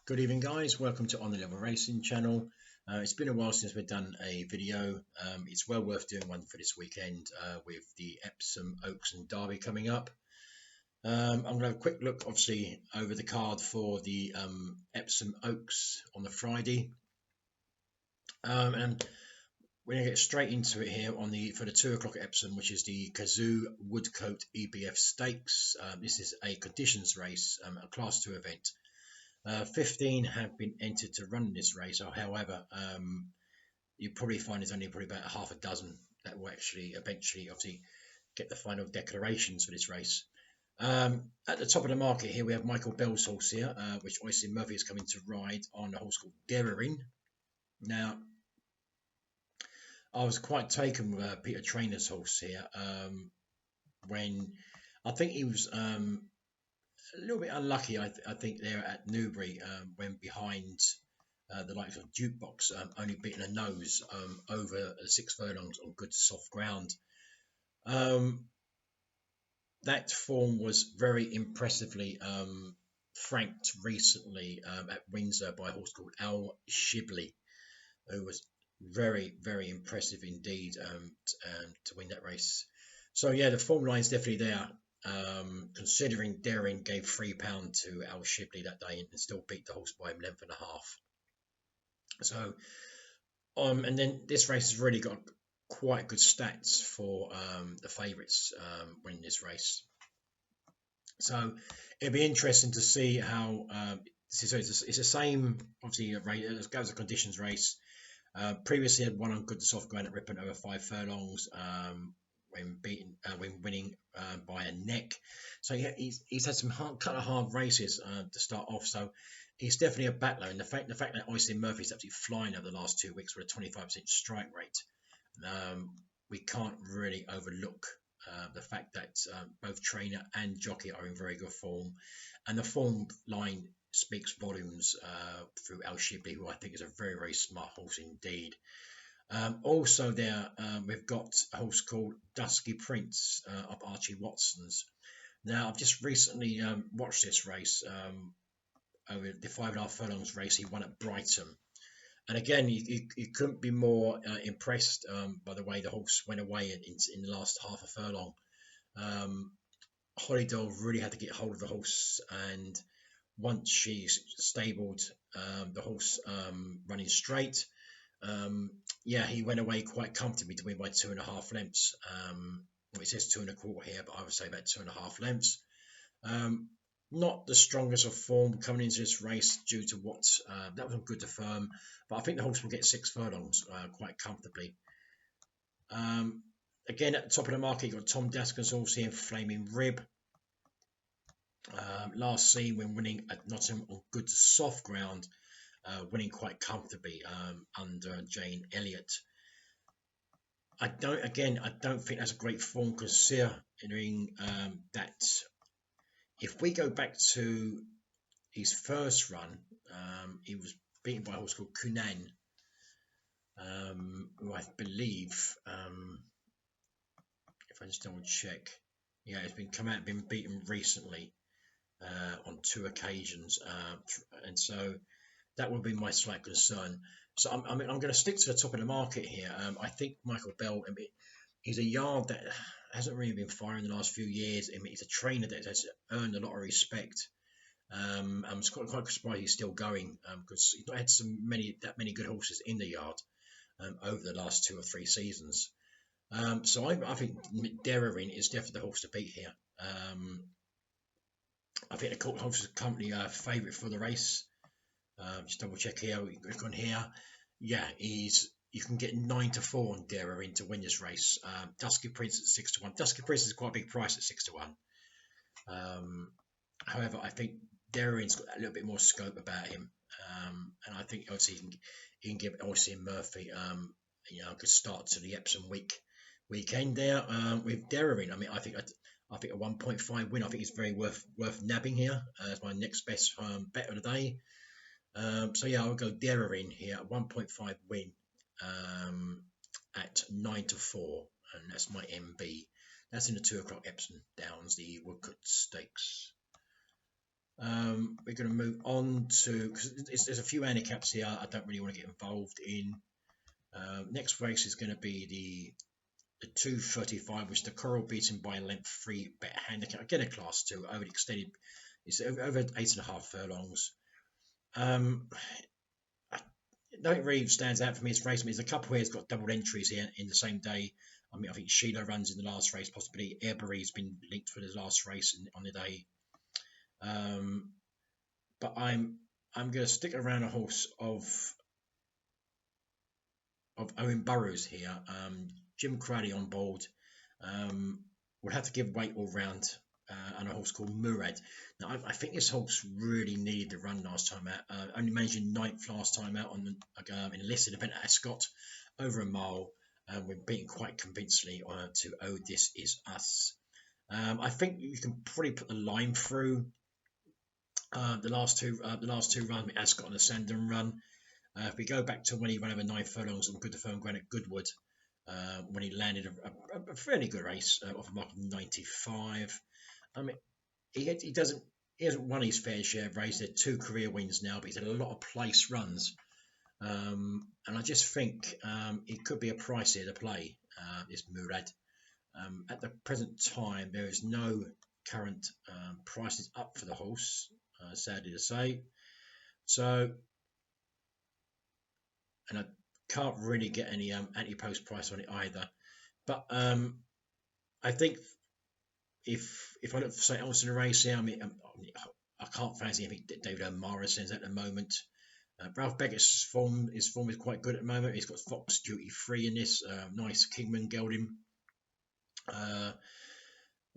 Good evening, guys. Welcome to On the Level Racing channel. It's been a while since we've done a video. It's well worth doing one for this weekend with the Epsom Oaks and Derby coming up. I'm going to have a quick look, obviously, over the card for the Epsom Oaks on the Friday. And we're going to get straight into it here for the 2 o'clock at Epsom, which is the Kazoo Woodcote EBF Stakes. This is a conditions race, a Class 2 event. 15 have been entered to run this race. However, you probably find there's only probably about half a dozen that will actually eventually obviously get the final declarations for this race. At the top of the market here we have Michael Bell's horse here, which Oisin Murphy is coming to ride on a horse called Derarin. Now, I was quite taken with Peter Trainer's horse here when I think he was a little bit unlucky, I think, there at Newbury when behind the likes of Jukebox, only beating a nose over 6 furlongs on good soft ground. That form was very impressively franked recently at Windsor by a horse called Al Shibley, who was very, very impressive indeed to win that race. So yeah, the form line is definitely there. Considering Daring gave £3 to Al Shibley that day and still beat the horse by a length and a half. So, and then this race has really got quite good stats for the favourites winning this race. So it'll be interesting to see how it's the same, obviously, race as goes a conditions race. Previously had one on good soft ground at Ripon over 5 furlongs. When winning by a neck. So yeah, he's had some hard races to start off. So he's definitely a battler. And the fact that Oisin Murphy's absolutely flying over the last 2 weeks with a 25% strike rate, we can't really overlook the fact that both trainer and jockey are in very good form, and the form line speaks volumes through Al Shibley, who I think is a very, very smart horse indeed. Also there we've got a horse called Dusky Prince of Archie Watson's. Now I've just recently watched this race over the 5.5 furlongs race he won at Brighton, and again you couldn't be more impressed by the way the horse went away in the last half a furlong. Hollydale really had to get hold of the horse, and once she stabled the horse running straight, yeah, he went away quite comfortably to win by 2.5 lengths. Well, it says 2 1/4 here, but I would say about 2.5 lengths. Not the strongest of form coming into this race due to what that was good to firm, but I think the horse will get 6 furlongs quite comfortably. Again, at the top of the market, you've got Tom Daskin's horse here, Flaming Rib. Last seen when winning at Nottingham on good soft ground, winning quite comfortably under Jane Elliott. I don't think that's a great form, considering that if we go back to his first run, he was beaten by a horse called Kunan, who I believe, if I just double check, yeah, it's been beaten recently on 2 occasions, and so that would be my slight concern. So I'm going to stick to the top of the market here. I think Michael Bell, he's a yard that hasn't really been firing the last few years. He's a trainer that has earned a lot of respect. I'm quite surprised he's still going, because he's not had that many good horses in the yard over the last 2 or 3 seasons. So I think Derarin is definitely the horse to beat here. I think the Court Horses Company are favourite for the race. Just double check here. We've gone here. Yeah, you can get 9 to 4 on Derarin to win this race. Dusky Prince at 6 to 1. Dusky Prince is quite a big price at 6 to 1. However, I think Derarin's got a little bit more scope about him, and I think obviously he can give Oisin Murphy a good start to the Epsom weekend there with Derarin. I think a 1.5 win, I think is very worth nabbing here as my next best bet of the day. So yeah, I'll go Derarin here, 1.5 win at 9 to 4, and that's my MB. That's in the 2 o'clock Epsom Downs, the Woodcote Stakes. we're going to move on to, because there's a few handicaps here I don't really want to get involved in. Next race is going to be the 2:35, which the Coral beaten by a length 3 bet handicap. Again, a class 2 over extended. It's over 8.5 furlongs. Nothing really stands out for me. It's race. There's a couple here. It's got double entries here in the same day. I mean, I think Sheila runs in the last race. Possibly Airbury's been linked for the last race on the day. But I'm going to stick around a horse of Owen Burrows here. Jim Crowley on board. We'll have to give weight all round. And a horse called Murad. Now, I think this horse really needed the run last time out. Only managing 9th last time out on in a listed event at Ascot, over a mile. We're beaten quite convincingly to Oh This Is Us. I think you can probably put the line through the last two runs, Ascot and the Sandon run. If we go back to when he ran over 9 furlongs on Good the Firm Granite Goodwood, when he landed a fairly good race off a mark of 95. I mean, he hasn't won his fair share of races. There are 2 career wins now, but he's had a lot of place runs, and I just think it could be a price here to play. This Murad. At the present time, there is no current prices up for the horse, sadly to say. So, and I can't really get any anti-post price on it either. But I think if I look for something else in the race here, I mean, I can't fancy anything that David O'Mara sends at the moment. Ralph Beckett's form is quite good at the moment. He's got Fox Duty Free in this. Nice Kingman gelding. What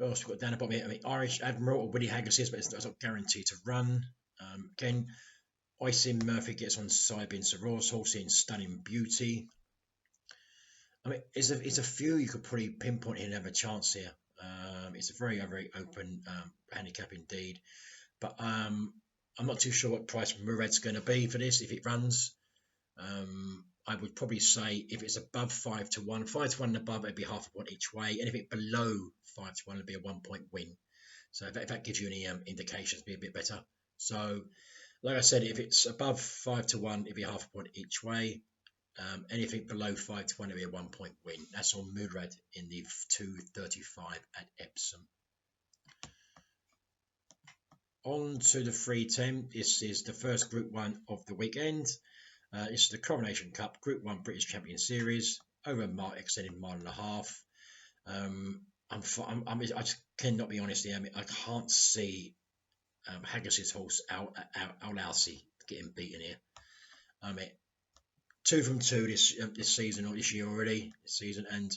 else we've got down the bottom here? I mean, Irish Admiral or Willie Haggis, but it's not guaranteed to run. Again, Isin Murphy gets on Cybin Saro's horse in Stunning Beauty. I mean, it's a few you could probably pinpoint here and have a chance here. It's a very, very open handicap indeed. But I'm not too sure what price Murad's going to be for this if it runs. I would probably say if it's above 5 to 1, 5 to 1 and above, it'd be half a point each way. And if it's below 5 to 1, it'd be a 1-point win. So if that gives you any indications, it'd be a bit better. So, like I said, if it's above 5 to 1, it'd be half a point each way. Anything below 5 to 1 will be a 1-point win. That's on Murad in the 2:35 at Epsom. On to the 3:10. This is the first Group 1 of the weekend. This is the Coronation Cup Group 1 British Champion Series over a mile, extended 1.5 miles. I just cannot be honest here. I mean, I can't see Haggis's horse Al Alsi getting beaten here. I mean, 2 from 2 this season or this year already, and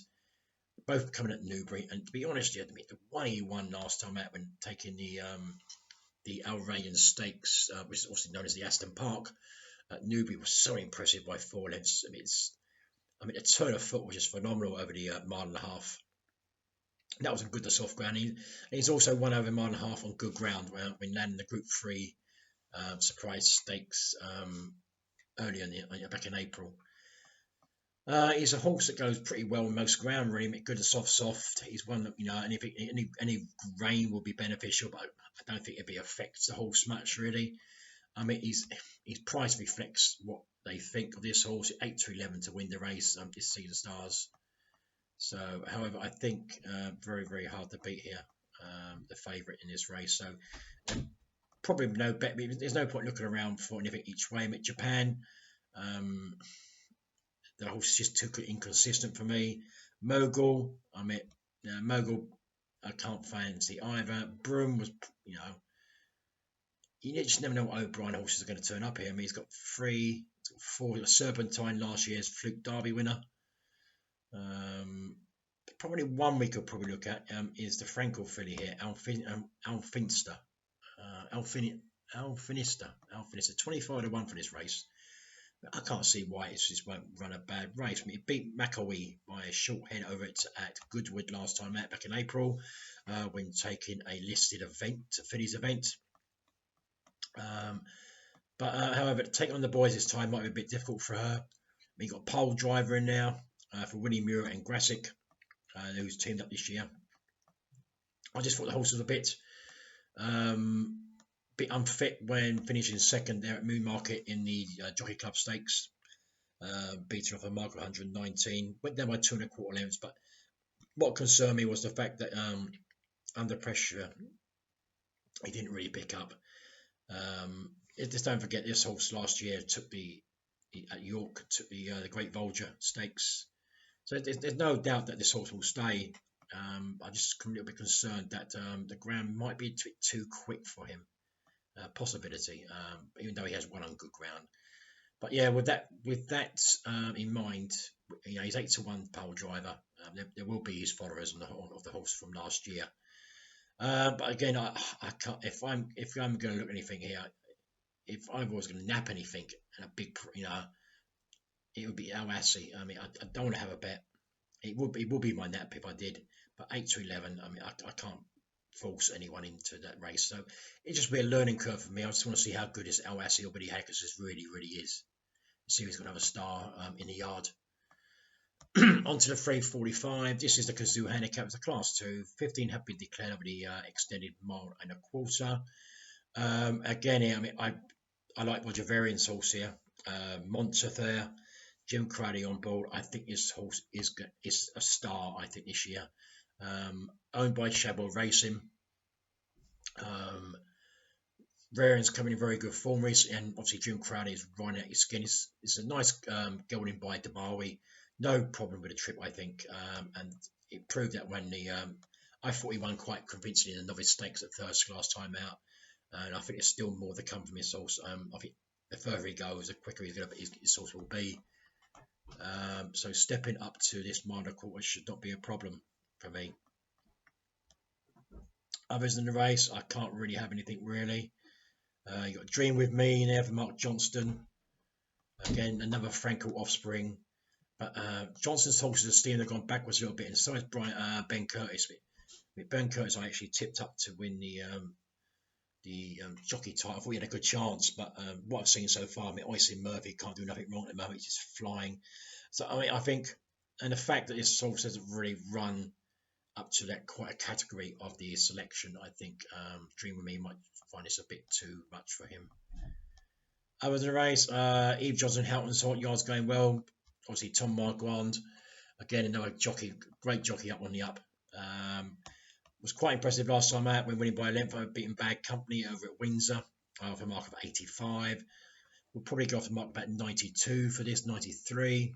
both coming at Newbury. And to be honest, yeah, the one he won last time out when taking the Alrayan Stakes, which is also known as the Aston Park at Newbury, was so impressive by 4 lengths. I mean, the turn of foot was just phenomenal over the 1.5 miles. That was on good to soft ground. He's also won over 1.5 miles on good ground when landing the Group 3 surprise stakes earlier back in April. He's a horse that goes pretty well in most ground, really. Good to soft. He's one that, any rain will be beneficial, but I don't think it'd affect the horse much, really. I mean, his price reflects what they think of this horse. 8 to 11 to win the race. This Cedar Stars. So, however, I think very, very hard to beat here. The favourite in this race. So, probably no bet. There's no point looking around for anything each way. I mean, Japan. The horse is just too inconsistent for me. Mogul. Mogul. I can't fancy either. Broom was, you just never know what O'Brien horses are going to turn up here. I mean, he's got 4 Serpentine last year's Fluke Derby winner. Probably one we could probably look at is the Frankel filly here, Alfinista. 25 to 1 for this race. I can't see why it just won't run a bad race. I mean, it beat McAwee by a short head over it at Goodwood last time out back in April when taking a listed event, a fillies event. However, to take on the boys this time might be a bit difficult for her. We've got Pole Driver in now for Winnie Muir and Grassic, who's teamed up this year. I just thought the horse was a bit bit unfit when finishing second there at Moonmarket in the Jockey Club Stakes, beating off a mark of 119. Went down by 2¼ lengths, but what concerned me was the fact that under pressure he didn't really pick up. Just don't forget, this horse last year took at York took the Great Vulture Stakes, so there's no doubt that this horse will stay. I just am a little bit concerned that the ground might be too quick for him. Possibility, even though he has won on good ground. But yeah, with that in mind, he's 8-1 pole driver. There will be his followers of the horse from last year. But again, I can't. If I'm going to look at anything here, if I was going to nap anything, and a big, it would be Al Assi. I mean, I don't want to have a bet. It would be my nap if I did. But 8-11, I mean, I can't force anyone into that race. So it'd just be a learning curve for me. I just want to see how good is Al Assi or Billy Hackers just really is. See who's going to have a star in the yard. Onto the 345. This is the Kazoo handicap. It's a class 2. 15 have been declared over the extended 1.25 miles. Again, here, I mean, I like Roger Varian's horse here. Montefiore, Jim Crowley on board. I think this horse is a star, I think, this year. Owned by Chabot Racing. Varian's coming in very good form recently, and obviously Jim Crowley is running out his skin. It's a nice gelding by Demawi. No problem with the trip, I think, and it proved that when I thought he won quite convincingly in the novice stakes at Thirsk last time out, and I think there's still more to come from his horse. I think the further he goes, the quicker his horse will be. So stepping up to this minor quarter should not be a problem for me. Others in the race, I can't really have anything really. You got Dream With Me in there for Mark Johnston. Again, another Frankel offspring. But Johnston's horses of steam have gone backwards a little bit, and so has Ben Curtis. With Ben Curtis, I actually tipped up to win the jockey title. I thought he had a good chance, but what I've seen so far, I mean, Oisin Murphy can't do nothing wrong at the moment. He's just flying. So I mean, I think, and the fact that this horse hasn't really run up to that quite a category of the selection, I think Dream With Me might find this a bit too much for him. Other than the race, Eve Johnson, Houghton's hot yards going well. Obviously, Tom Marquand, again, another jockey, great jockey up on the up. Was quite impressive last time out when winning by a length over beating Bad Company over at Windsor for a mark of 85. We'll probably go off the mark about 92 for this, 93.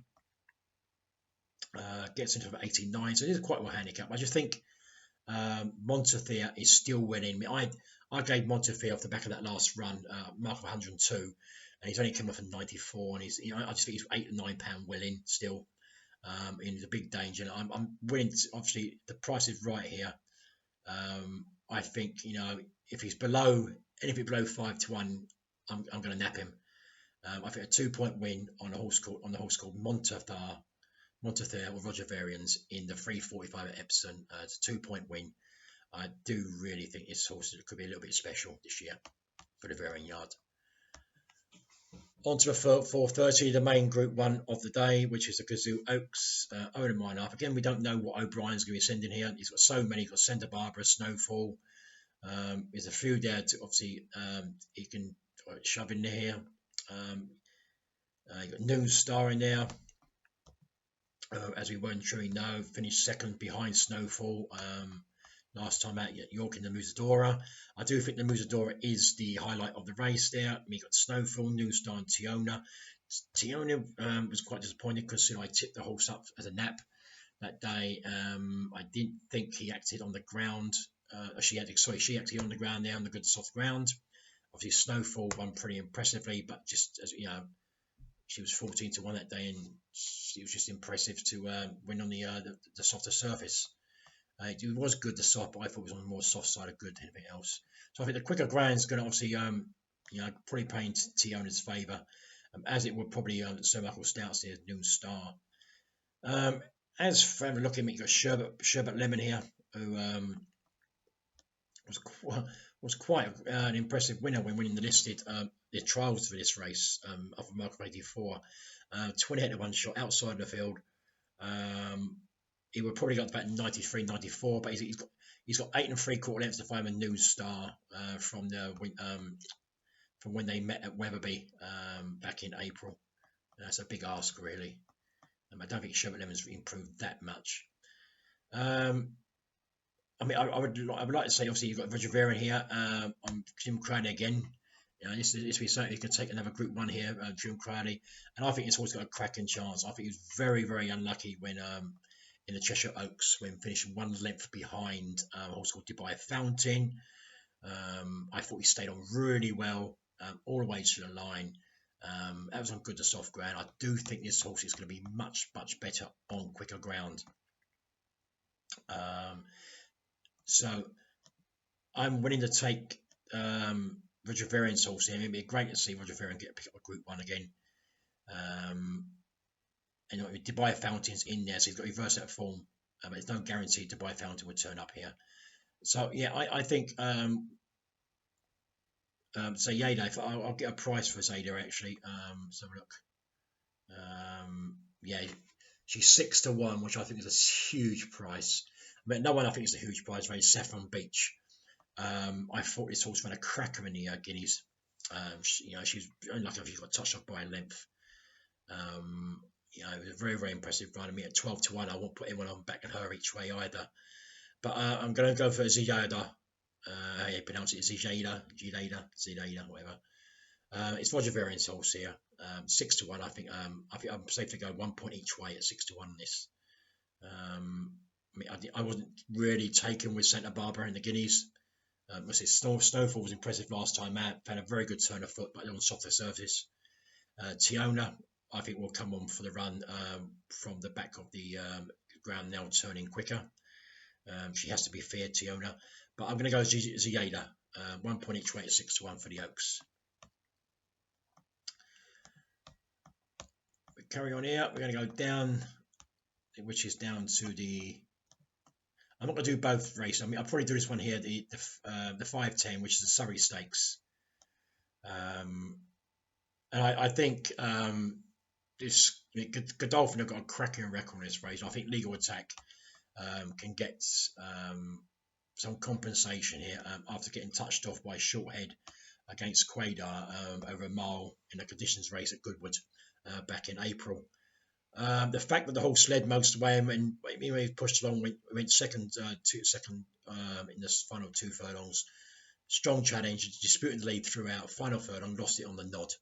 Gets into about 89, so it is quite well handicap. I just think Montefiore is still winning. I gave Montefiore off the back of that last run, mark of 102, and he's only come off at 94, and I just think he's £8 or £9 willing still. In the big danger. I'm willing to, obviously the price is right here. I think if he's anything below 5-1, I'm going to nap him. I think a 2-point win on the horse called Montefiore with Roger Varians in the 345 at Epsom. It's a 2-point win. I do really think this horse could be a little bit special this year for the Varian yard. On to the 430, the main Group 1 of the day, which is the Kazoo Oaks, 0.5. Again, we don't know what O'Brien's going to be sending here. He's got so many. He's got Santa Barbara, Snowfall. There's a few there to obviously he can shove in there. You've got Noon Star in there. As we weren't truly know, finished second behind Snowfall last time out at York in the Musadora. I do think the Musadora is the highlight of the race there. We got Snowfall, Noon Star, and Tiona. Tiona was quite disappointed because I tipped the horse up as a nap that day. I didn't think he acted on the ground. She acted on the ground there on the good soft ground. Obviously, Snowfall won pretty impressively, but just as she was 14-1 that day, and it was just impressive to win on the softer surface. It was good, the soft, but I thought it was on the more soft side of good than anything else. So I think the quicker ground is going to obviously, probably play in Tiona's favour, as it would probably Sir Michael Stout's here, Noon Star. As for looking at, you got Sherbet Lemon here, who was quite an impressive winner when winning the trials for this race off a mark of 84. 28-1 shot outside the field. He would probably got about 93, 94, but he's He's got 8 3/4 lengths to Fireman News Star from when they met at Wetherby back in April. That's a big ask, really. I don't think Sherbet Lemon's improved that much. I mean, I would like to say, obviously, you've got Roger Varian here. I'm Jim Crowley again. You know, this we certainly could take another Group 1 here, Jim Crowley. And I think it's always got a cracking chance. I think he was very, very unlucky when in the Cheshire Oaks, when finishing 1 length behind a horse called Dubai Fountain. I thought he stayed on really well all the way to the line. That was on good to soft ground. I do think this horse is going to be much, much better on quicker ground. So I'm willing to take Roger Varian's horse here. It'd be great to see Roger Varian pick up a Group 1 again. And Dubai Fountain's in there, so he's got to reverse that form. But there's no guarantee Dubai Fountain would turn up here. So yeah, I think Zayda. I'll get a price for Zayda actually. So look, yeah, she's 6 to 1, which I think is a huge price. I mean, no one I think is a huge price. Very Saffron Beach. I thought this horse ran a cracker in the Guineas. She's unlucky if she got touched off by a length. It was a very, very impressive run. I mean, at 12 to 1, I won't put anyone on backing her each way either. But I'm going to go for Ziyada. How you pronounce it? Ziyada, whatever. It's Roger Varian's horse here. 6 to 1. I think I'm safe to go 1 point each way at 6 to 1 on this. I wasn't really taken with Santa Barbara in the Guineas. Snowfall was impressive last time out. Found a very good turn of foot, but on softer surface. Tiona, I think, will come on for the run from the back of the ground now, turning quicker. She has to be fair, Tiona. But I'm going to go Ziyada. 1 point each way at 6 to 1 for the Oaks. We carry on here. We're going to go down, which is down to the... I'm not going to do both races. I mean, I'll probably do this one here, the 510, which is the Surrey Stakes. And I think this Godolphin have got a cracking record on this race. I think Legal Attack can get some compensation here after getting touched off by Shorthead against Quaidar over a mile in a conditions race at Goodwood back in April. The fact that the horse led most of the way and when he pushed along, went second in the final 2 furlongs. Strong challenge, disputed the lead throughout. Final furlong, lost it on the nod.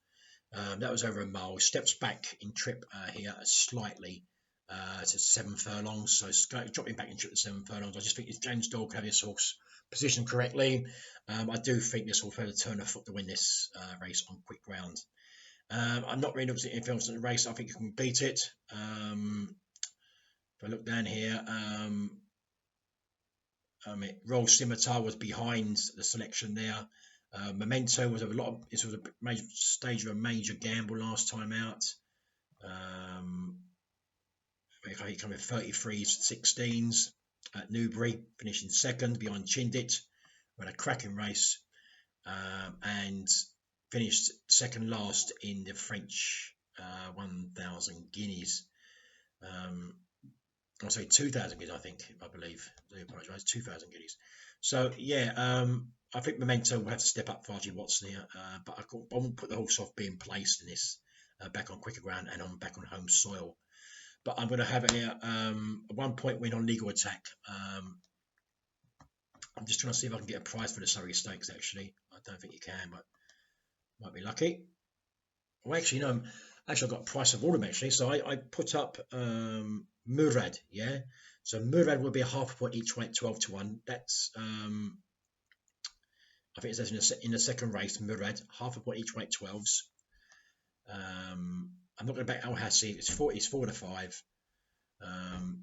That was over a mile. Steps back in trip here slightly to 7 furlongs. So dropping back in trip to 7 furlongs. I just think if James Doyle can have his horse positioned correctly, I do think this horse will have a turn of foot to win this race on quick ground. I'm not really looking at anything else in the race. I think you can beat it. If I look down here, Royal Scimitar was behind the selection there. Memento was this was a major stage of a major gamble last time out. He came with 33-16s at Newbury, finishing second behind Chindit. Ran a cracking race and finished second last in the French 1,000 guineas. I'll say 2,000 guineas, I believe. I apologise, 2,000 guineas. So, yeah, I think Memento will have to step up for Archie Watson here, but I won't put the horse off being placed in this back on quicker ground and back on home soil. But I'm going to have it here, a 1 point win on Legal Attack. I'm just trying to see if I can get a prize for the Surrey Stakes, actually. I don't think you can, but might be lucky. Well, actually, no. Actually, I've got a price of all of them, actually. So I put up Murad, yeah? So Murad will be a half a point each way at 12 to 1. That's, I think it says in the second race, Murad, half a point each way at 12s. I'm not going to back Al Hassi. It's 4 to 5.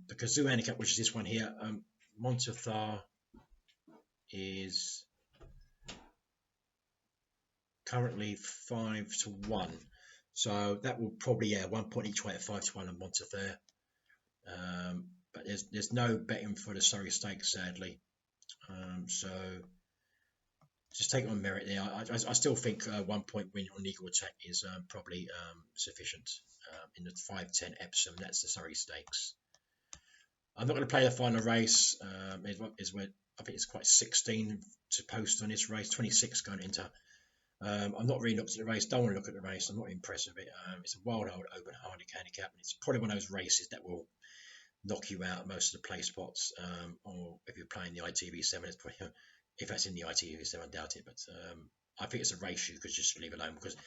The Kazoo handicap, which is this one here, Montefiore is currently 5 to 1. So that will probably, 1 point each way at 5 to 1 on Montefiore. But there's no betting for the Surrey Stakes, sadly. So just take it on merit there. I still think 1 point win on Legal Attack is probably sufficient in the 5-10 Epsom. That's the Surrey Stakes. I'm not going to play the final race. Is where I think it's quite 16 to post on this race, 26 going into. I'm not really looked at the race, don't want to look at the race, I'm not impressed with it. It's a wild old open handicap, and it's probably one of those races that will knock you out most of the play spots, or if you're playing the ITV7, it's probably, if that's in the ITV7, I doubt it, but I think it's a race you could just leave alone, because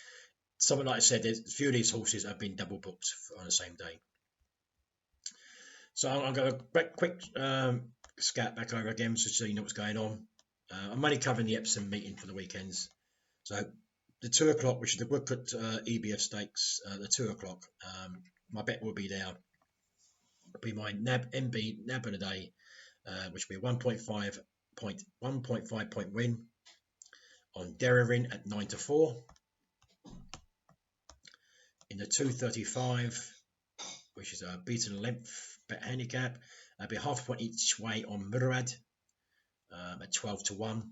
something like I said, there's a few of these horses have been double booked on the same day. So I'm going to quick scat back over again so you know what's going on. I'm only covering the Epsom meeting for the weekends. So the 2 o'clock, which is the Woodcote EBF Stakes, the 2 o'clock, my bet will be there. It'll be my MB NAB of the day, which will be 1.5 point win on Derryn at 9 to 4. In the 235, which is a beaten length bet handicap, it'll be half a point each way on Murad at 12 to 1.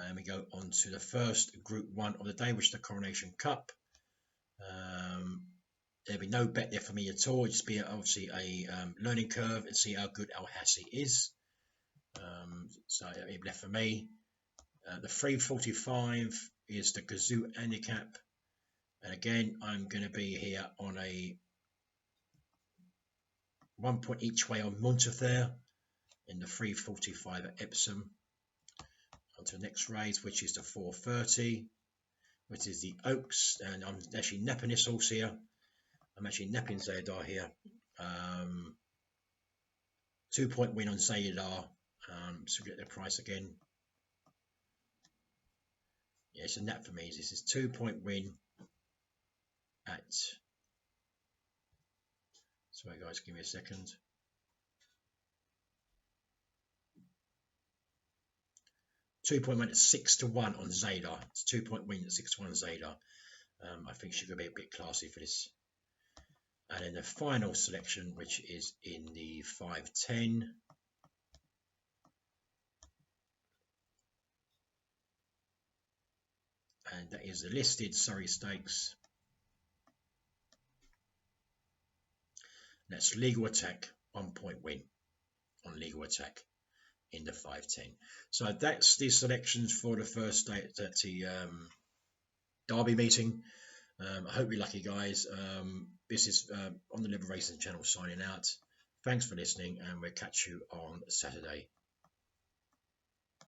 And we go on to the first Group 1 of the day, which is the Coronation Cup. There'll be no bet there for me at all. It'll just be obviously a learning curve and see how good Al Hassi is. So it'll be left for me. The 345 is the Kazoo handicap. And again, I'm going to be here on a 1 point each way on Montefiore in the 345 at Epsom. On to the next race, which is the 430, which is the Oaks. And I'm actually napping this horse here. I'm actually napping Zaydar here. 2 point win on Zaydar. So get the price again. Yeah, it's a nap for me. This is 2 point win at. Sorry guys, give me a second. Two-point win at 6 to 1 on Zaydar. It's 2 point win at 6 to 1 on Zaydar. I think she could be a bit classy for this. And then the final selection, which is in the 510. And that is the listed Surrey Stakes. That's Legal Attack, 1 point win on Legal Attack in the 510. So that's the selections for the first day at the Derby meeting. I hope you're lucky, guys. This is on the Liver Racing channel signing out. Thanks for listening, and we'll catch you on Saturday.